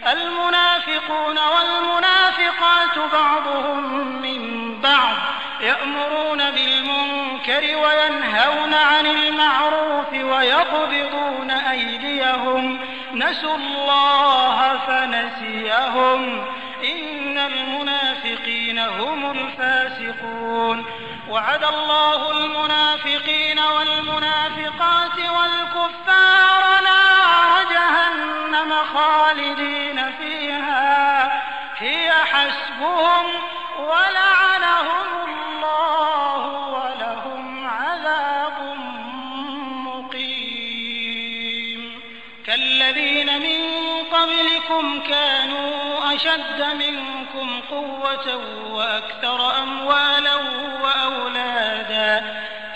المنافقون والمنافقات بعضهم من بعض يأمرون بالمنكر وينهون عن المعروف ويقبضون أيديهم نسوا الله فنسيهم إن المنافقين هم الفاسقون وعد الله المنافقين والمنافقات والكفار نار جهنم خالدين فيها هي حسبهم ولعنهم الله ولهم عذاب مقيم كالذين من قبلكم كانوا أشد منكم قوة وأكثر أموالا وأولادا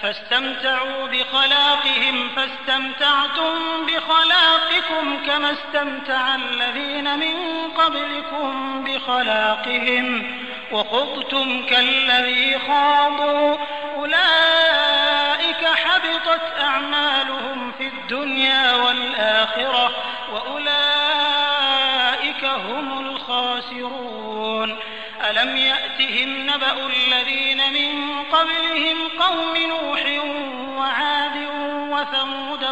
فاستمتعوا بخلاقهم فاستمتعتم بخلاقكم كما استمتع الذين من قبلكم بخلاقهم وخضتم كالذي خاضوا أولئك حبطت أعمالهم في الدنيا والآخرة وأولئك هم الخاسرون ألم يأتهم نبأ الذين من قبلهم قوم نوح وعاد وثمود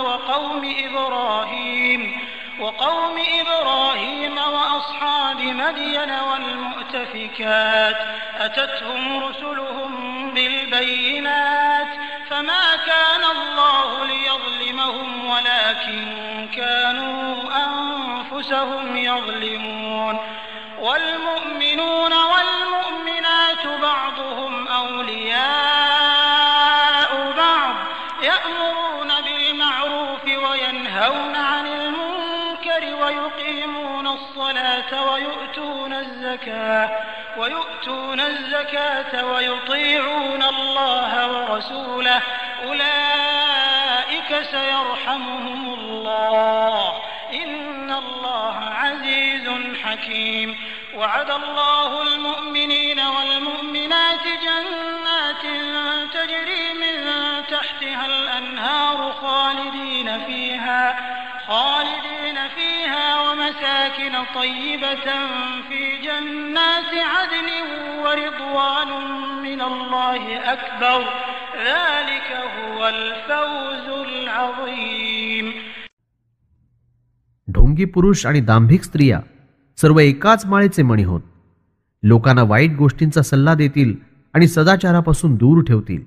وقوم إبراهيم وأصحاب مدين والمؤتفكات أتتهم رسلهم بالبينات فما كان الله ليظلمهم ولكن كانوا أنفسهم يظلمون والمؤمنون والمؤمنات بعضهم أولياء بعض يأمرون بالمعروف وينهون عن المنكر ويقيمون الصلاة ويؤتون الزكاة ويطيعون الله ورسوله أولئك سيرحمهم الله إن الله عزيز حكيم وعد الله المؤمنين والمؤمنات جنات تجري من تحتها الأنهار خالدين فيها ومساكن طيبة في جنات عدن ورضوان من الله أكبر ذلك هو الفوز العظيم. ढोंगी पुरुष आणि दांभिक स्त्रिया सर्व एकाच माळेचे मणी होत. लोकांना वाईट गोष्टींचा सल्ला देतील आणि सदाचारापासून दूर ठेवतील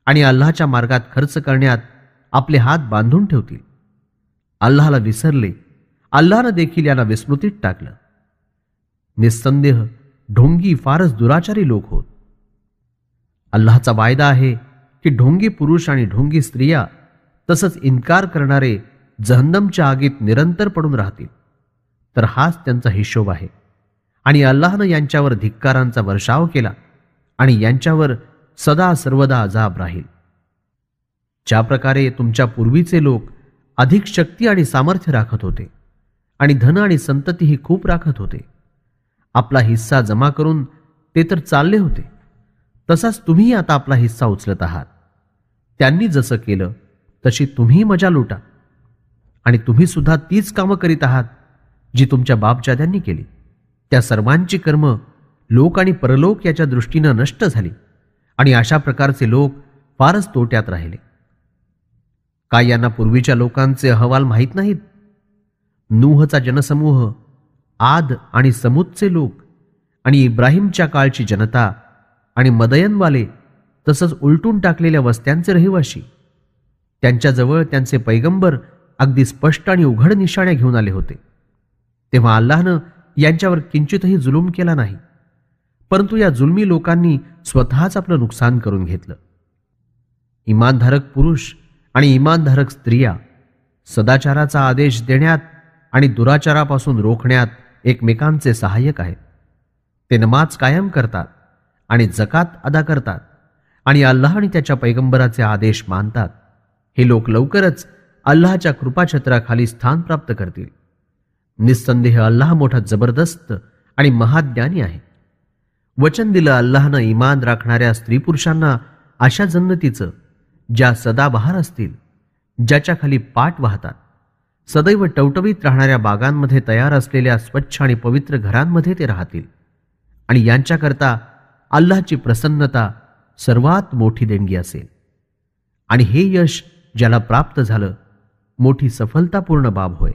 आणि अल्लाहच्या मार्गात खर्च करण्यात आपले हात बांधून ठेवतील. अल्लाहला विसरले, अल्लाहनं देखील यांना विस्मृतीत टाकलं. निस्संदेह ढोंगी फारच दुराचारी लोक होत. अल्लाहचा वायदा आहे की ढोंगी पुरुष आणि ढोंगी स्त्रिया तसंच इन्कार करणारे जहन्नमच्या आगीत निरंतर पडून राहतील. तर हाच त्यांचा हिशोब आहे आणि अल्लाहनं यांच्यावर धिक्कारांचा वर्षाव केला आणि यांच्यावर सदा सर्वदा अजाब राहील. ज्या प्रकारे तुमच्या पूर्वीचे लोक अधिक शक्ती आणि सामर्थ्य राखत होते आणि धन आणि संततीही खूप राखत होते, आपला हिस्सा जमा करून ते तर चालले होते, तसाच तुम्ही आता आपला हिस्सा उचलत आहात. त्यांनी जसं केलं तशी तुम्ही मजा लुटा आणि तुम्ही सुद्धा तीच कामं करीत आहात जी तुमच्या बापजाद्यांनी केली. त्या सर्वांची कर्म लोक आणि परलोक याच्या दृष्टीनं नष्ट झाली आणि अशा प्रकारचे लोक फारच तोट्यात राहिले. काय यांना पूर्वीच्या लोकांचे अहवाल माहीत नाहीत? नूहचा जनसमूह, आद आणि समूदचे लोक आणि इब्राहिमच्या काळची जनता आणि मदयनवाले तसंच उलटून टाकलेल्या वस्त्यांचे रहिवाशी, त्यांच्याजवळ त्यांचे पैगंबर अगदी स्पष्ट आणि उघड निशाण्या घेऊन आले होते. तेव्हा अल्लाहनं यांच्यावर किंचितही जुलूम केला नाही, परंतु या जुलमी लोकांनी स्वतःच आपलं नुकसान करून घेतलं. इमानधारक पुरुष आणि इमानधारक स्त्रिया सदाचाराचा आदेश देण्यात आणि दुराचारापासून रोखण्यात एकमेकांचे सहाय्यक आहेत. ते नमाज कायम करतात आणि जकात अदा करतात आणि अल्लाह आणि त्याच्या पैगंबराचे आदेश मानतात. हे लोक लवकरच अल्लाहच्या कृपाछत्राखाली स्थान प्राप्त करतील. निस्संदेह अल्लाह मोठा जबरदस्त आणि महाज्ञानी आहे. वचन दिलं अल्लाहनं इमान राखणाऱ्या स्त्री पुरुषांना अशा जन्नतीचं ज्या सदाबहार असतील, ज्याच्या खाली पाट वाहतात, सदैव टवटवीत राहणाऱ्या बागांमध्ये तयार असलेल्या स्वच्छ आणि पवित्र घरांमध्ये ते राहतील आणि यांच्याकरता अल्लाहची प्रसन्नता सर्वात मोठी देणगी असेल. आणि हे यश ज्याला प्राप्त झालं मोठी सफलतापूर्ण बाब होय.